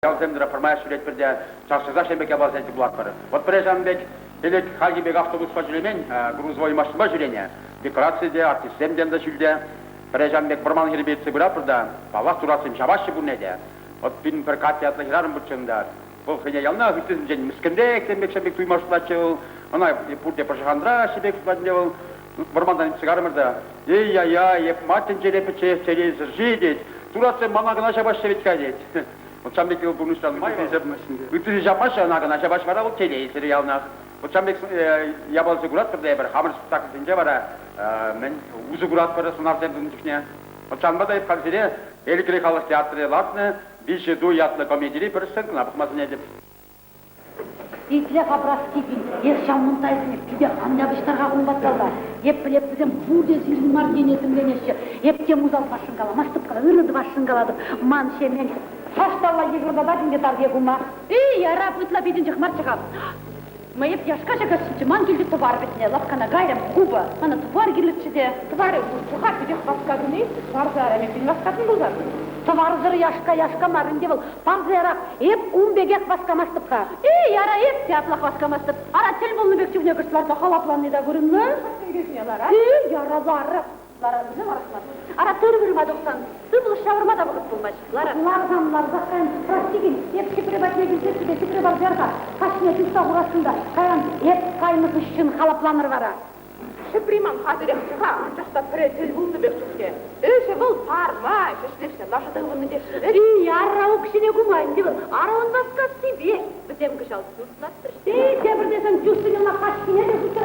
Ялземдера формая сүрет бірде чаршыза шембеке базенті бұлат бары. Вот бірежамбек, елек Хагибек автобусқа жүремен, грузовой машинба жүрене, декорацияде, артистемден да жүлде, бірежамбек бұрман хербетсі бұра бірда, балақ турасым шабашы бұл неде. Вот бин бір катиятлы херарым бұтчыңдар. Бұл хене ялна хүттізім жән мүскінде, ексенбек шембек туймашылачыл, она пурте пашахандра шембек сұбадневыл, бұрмандан сигарымырда. Ей-яй-яй, еп матын жерепі через жидет, турасы мамағына шабаш шебетка дед. Вот Чамбек был помнишь, вы жапаша на гана жапаш вара вот теле сериалнах. Вот Чамбек я был загурат когда я был хамр так сенже вара мен узагурат вара сунартен дунчне. Вот Чамбада и пальзере электри халах театры латны бише ду ятлы комедии персен на бахмазне деп. Итля фабраски бин ершам мунтайсың пиде хамнябыштарға қымбатталда. Еп білеп бізем буде зилмар денесім денеші. Епте музал башын қала, мастып қала, ұрыды башын қалады. Ман шемен Хашталла егірді бәдінге тарбе құма. Ей, арап ұтла бейдінжі қмар шығап. Майып яшқа жағасыншы ман келді тұбар бітіне, лапқана ғайрам құба. Мана тұбар келікші де. Тұбары тұға күдек басқа күні, барзы арамен бін басқатын бұлдар. Тұбар зыр яшқа марын девіл. Барзы арап, еп ұмбегек басқа мастыпқа. Ей, ара еп театлақ басқа мастып. Ара тел болны бекчігіне күрсіларда қалапланы да көрінні. Ей, яразары. Лара bizim arasında. Ara tırvırma doksan. Tıbıl şavırma da vakit bulmaş. Lara. Lardan prastikin. Hep şifrebatine gülsesi de şifrebat verga. Kaşına tüsta burasında. Kayan hep kaymız için halaplanır vara. Şifrimam hazır ekşiha. Ancakta pretil buldu bekçükte. Öşe bul parma. Şişleşte. Laşa dağılını deşir. İyi ara o kişine kumayın değil mi? Ara on baskası sibi. Bütün kış altı tutlattır. İyi tebir desen cüstün yılına kaşkine de tuttur.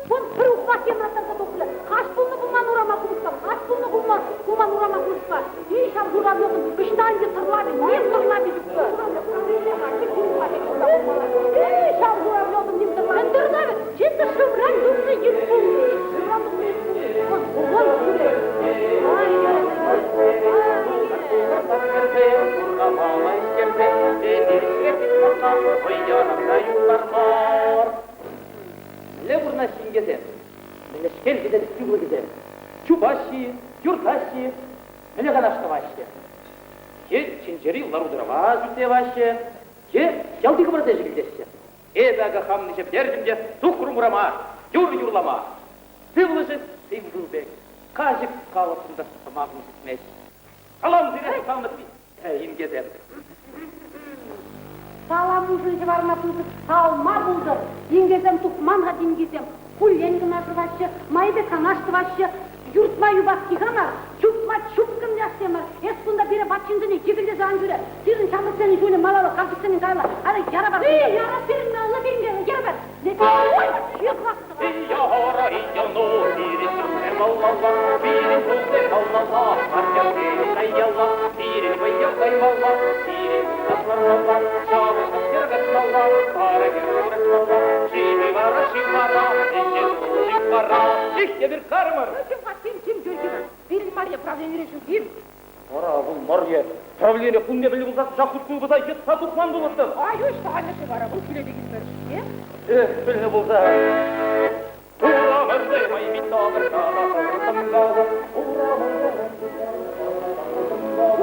Bun pırıqqa kematlarga to'qilib, qash pulni bundan urama qilishgan, qash pulni bundan urama qilishgan. Hech ham durab yo'q, ishdangi tirladi, men tirladi debdi. Hech ham durab yo'q, men tirladi. Tirladi, ciddi shubran durni yirtdi. Левурна сингезе, менешкел гиде стигла гиде, чубаши, юрташи, мене ганашка ваще. Ке чинчери ларудырава зүте ваще, ке ялдығы бірде жігілдешсе. Эбәгі хамны жеп дердімде тұқырымырама, юрлама. Сывлыжы сывдылбек, қажық қалысында сымағын сітмес. Қалам зиресі салынып бей, тәйін кезер. Саламызын жыбарына тұзып, салма бұлды. Дингезем тұқманға дингезем. Кулленгін атывашы, майбекан аштывашы, юртма юбаски ғанар, чупма чупкын ястемір. Ес бұнда бері батшындыны кегілде заң жүрі. Сізін шамдықсені жөлі малалы, қамшықсені қайла. Ады яра бар. Ей, яра берін алла берін яра бар. Ой, ек вақты бар. Яра ияну, бірін түрме маллала, бірін тұлды қаллала, арқя берін айяла, бірін байя қаймала, бірін ұстаслармала, шабы қасергіс мала, қара керуріс мала, шиви бара, ешен бара. Ихте бір қармыр. Кем жөлгені? Берін Мария правление решін кем? Ора, бұл Мария, правление күнде білі бұлзақ жақұт күн бұзай кет сатуқман болықты. Ай, өшті ғанеті бара, бұл күле деген бәрі. Білі бұлзақ. Ура, бірді маймита бір қала, ұртымдағы, ура,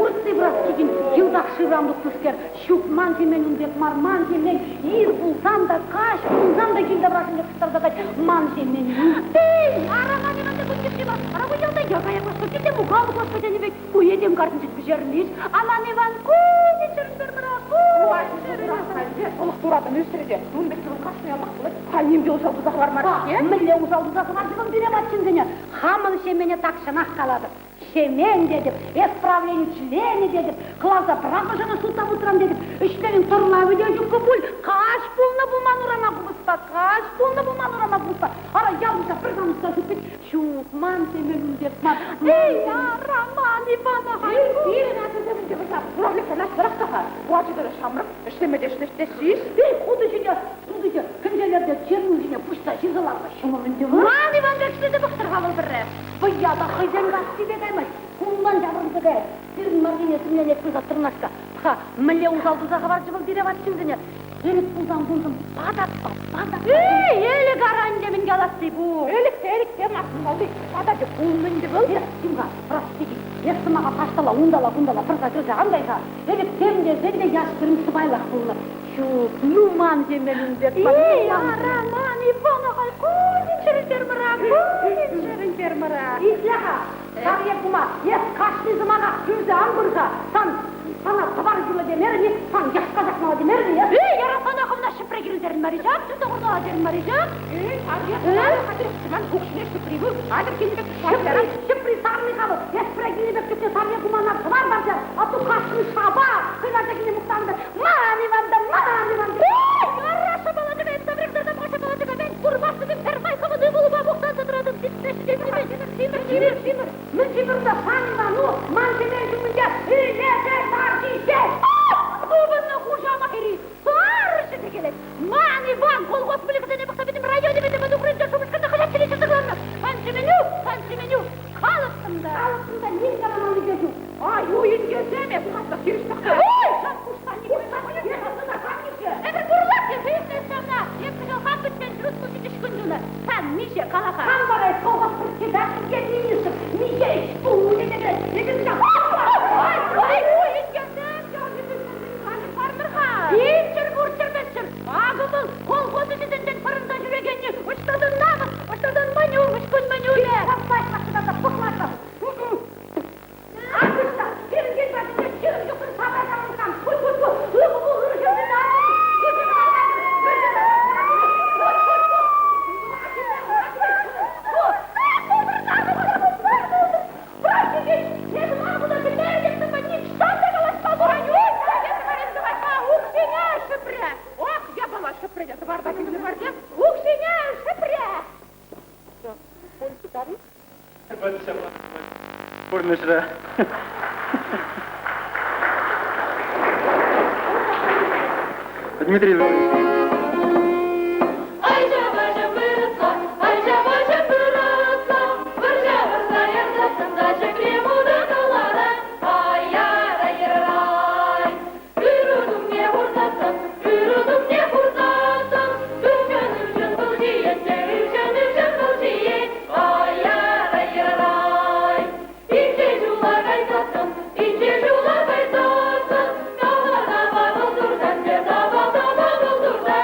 Урсы брат кеген жылдақ шырамдық түскер, шук ман темен үндек мар, ман темен ир бұлсан да, қаш бұлсан да келді брашында күштарда қай, ман темен ей, арама неманды көткепте бар, арама ялда яғая басқа келде мұқалды басқа және бек, көй едем қардың жетпі жерін еш, анан Иван көй дешірін бір Олық тұратын өсірде, өндіктің қашын ялмақ қылып, қайнемде ұзал бұзақ бар мараш, мүлі ұзал бұзақ бар жығын берем атшындыны, хамын шемене тақшынақ қалады. Шемен дедіп, исправление члени дедіп, класса бірақ жана сұлтап ұтырам дедіп, үштерін тұрлау өде жүкі бұл, қаш бұлны бұлман ұрама бұлыспа, қаш бұлны бұлман ұрама бұлыспа. Ара ялымса бір ғанысқа жүппет, шуқ, ман семен деп, ман. Ей, араман, Ивана, бірін атызым деп ұзап, бұрақлықта наш бірақ таға, уачыдыры шамрық, іштемеде іштештесіз. Ей, құды жіне, сұлды же, күнделерде черну жіне пұшта жызыларға шымылын деп. Ман, Иван, бәкшіледі бұқтырға бұл бірі. Бұйяда қайдан қасты деп әмәй, құлдан жағырды қайыр. Сіздің маргенесімнен екпіз аттырнашқа. Ха, мүле ұзалдызаға бар жыбыл дере бат жүзіне. Elif buldan buldum. Badatma. Elik aran demin galası bu. Elik demasın oldu. Badacı bulmun gibi oldu. Kimga? Prostiki. Yastımağa paştala, undala, fırsa kılsa andaysa. Elif sen de yaştırım sıbaylak bulunur. Şu numan demelin de. Aman İvana kay, koyun çerin termara. İzlaha. Sarıya kuma, yes kaçlı zımana, yüzde hamburga. Sana tabar gülü demerini, san yaş kazakmalı demerini ya. Yaratan akımda şıpre girilderin maricak, siz de orada aderin maricak. Sarıya ben hukşine şıpri bu. Adır kendine kuşlarım. Şıpri sarını kalı, yespre gini bekçe sarıya kumanlar tabar barca. Atı kaçlı şaba, kıylardakini muhtarında. Mani vanda. Yarraşı baladı ben sabırımda boşa baladı ben kurbası bir perfay kamadığı buluba muhtan satıradım. Simir. Mıncıbırda sanma nu, mantımerciminde hüllete tartışe. Dubunla kuşama heri, sarışı tekelek. Mani van, kol госпеликada ne baksa bizim rayonu bizim adukrinca şubuşkanda kaçak çile çıtıklanma. Pansimenü, kalıpsında ne zamanlı gözüm. Ay oyun gözleme, bu hafta giriş bakar. Sen kuştan ne yapsın da hangisi? Evet, kurulak ya, heyifle sana. Yapacağım, hafiften rütbü düşkündüğüne. Sen nice kalaka. Kan bana et, kovak fırçı, dersin kendiniyorsun. Nice iş, bu ne dedi? Ne dedi? Ay, oyun gözlem, gördünüz mü? Hani parmırha. İçir, burçır. Ağımıl, kol kozu dizinden fırında yüregenli. Uçtadın namız, uçtadın manyu, uçkun manyu ne? Kapay kaçıda da pıklarsa. Arkadaşlar, gelin bakın, çığır yukarı sabahdan mıkan. Bu, Бурнышра. Дмитрий Львович. Dağlar dağlar buldurdan,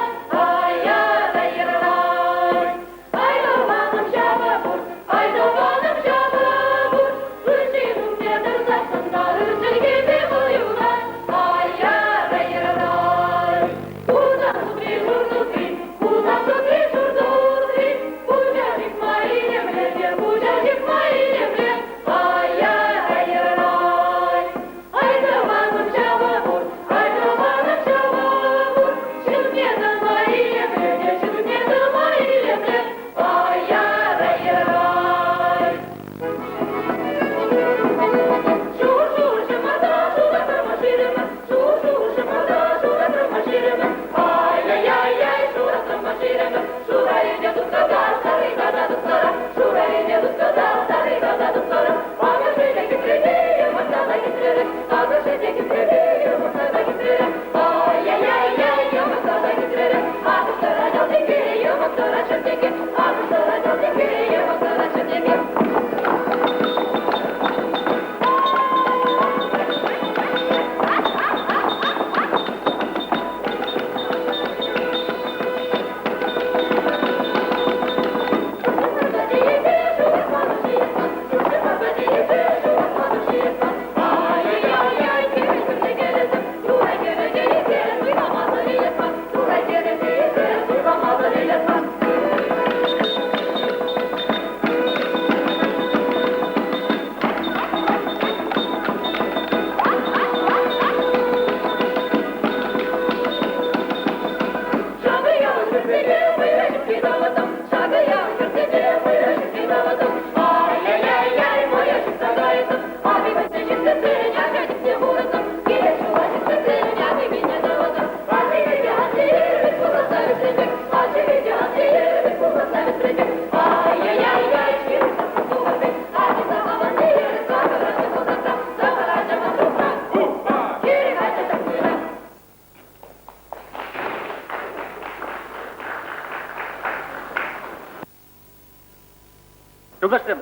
Жолдаштарым,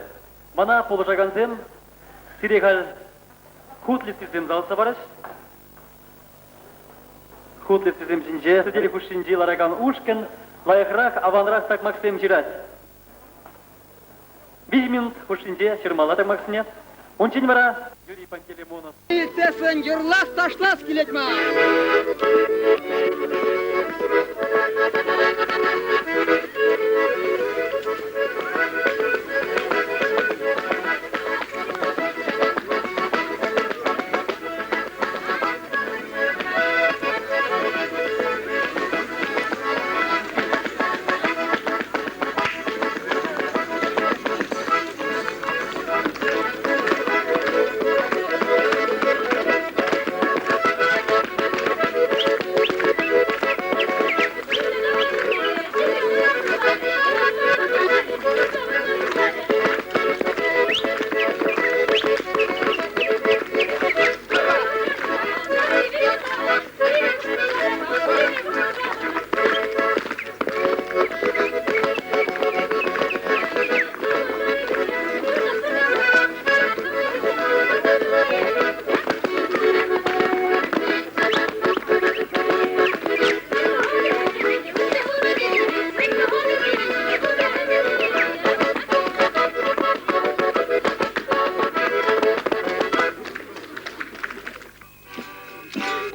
мана положаганзем, сирегал хутлистизем залса барыш. Хутлистизем жинже, судели хушинжи лараган ушкен, лайықрақ, аванрақ такмаксем жирать. 5 минут хушинже, шырмала такмаксыне. Ончен бара, Юрий Пантелеймонов. Сесен юрлас ташлас келетма.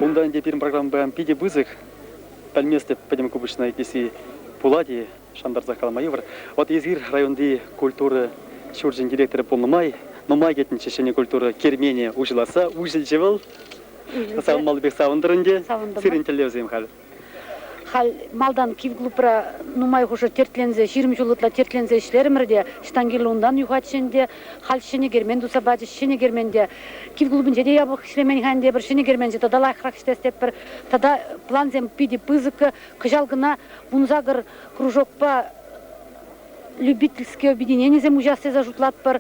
Ондан де первым программа бәм пиде бызык. Пәлместе пәдем кубышна кеси Пулади, Шандар Захалмаевр. Вот езгир районды культуры шуржин директоры полномай, но май кетин чешене культуры кермене ужиласа, ужilчевал. Сам Малбек савындырынде, сирентелевзем хал. Хал малдан кивглупра нумай хуже тертлензе, 20 жылытла тертлензе ишлеримирде, штангел ондан югатшенде, хал шенегермен дусабаджи шенегерменде, кивглубинже де ябық ишлемен ханде бір шенегерменде, тада лайхрак штестеп бір, тада планзем пиди пызыкы, кыжалгына бунзагыр кружокпа любительские объединения зем ужасте зажутлат бір,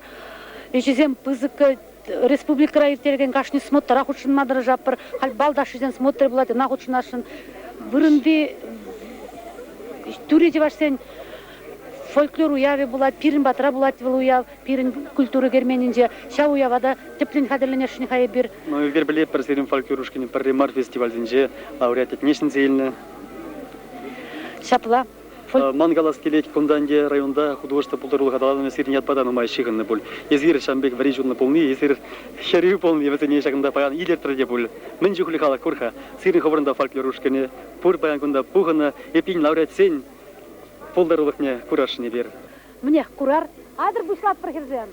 ешезем пызыкы республика райыртерген кашни смотра худшын мадыры жапыр, хал балдашызен смотры булат, на худшын ашын, вырынды туреде башсен фольклор уяве булат, пирин батра булат уяв, пирин культуры герменинже, ша уявада теплин хадерленешни хае бир. Ну, вербеле пар сирин фольклорушкини пар ремар фестивальдинже, лауреат этнешин зейлны. Шапла. Мангалас келет конданде районда художество полторулы хадаланы сирин ятпада нумай шигынны бол. Езгир Шамбек варижунны полны, езгир шарию полны, везене шагында паян илер траде бол. Мэнжи хули хала курха, сирин ховрында фольклорушкини, пур паян кунда пухана, епин лауреат сен полторулыхне курашыне бер. Мне курар, адыр бушлат прохерзен.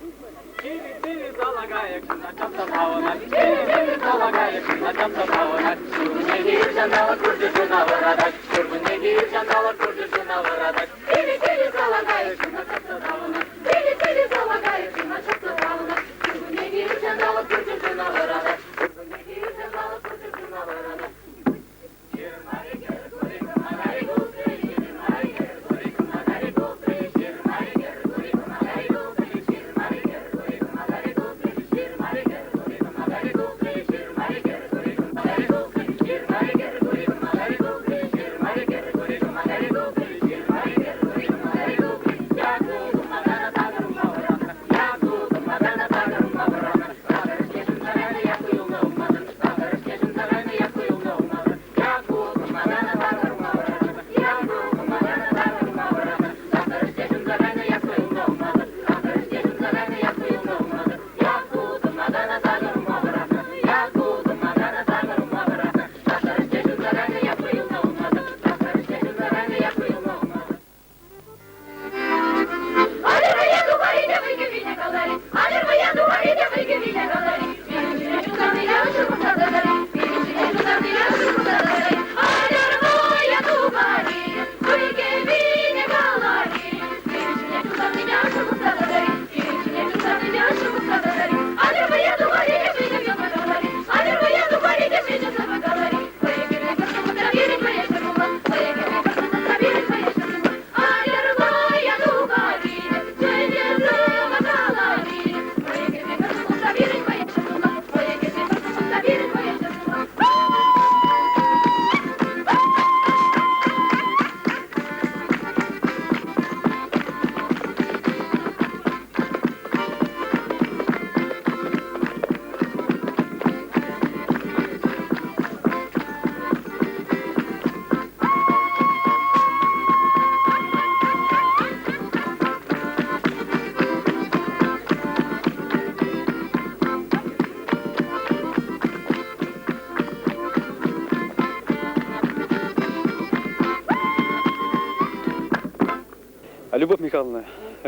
Любовь Михайловна,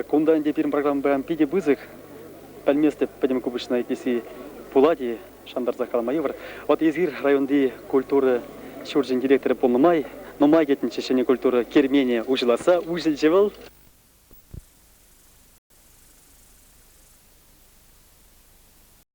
кундан теперь программа бэм пиде бызых, пальместе пойдем кубочной киси Пулади, Шандар Закалмаевр. Вот изгир районды культуры шуржин директора полномай, но май кетин чечение культуры Кермения ужиласа, ужил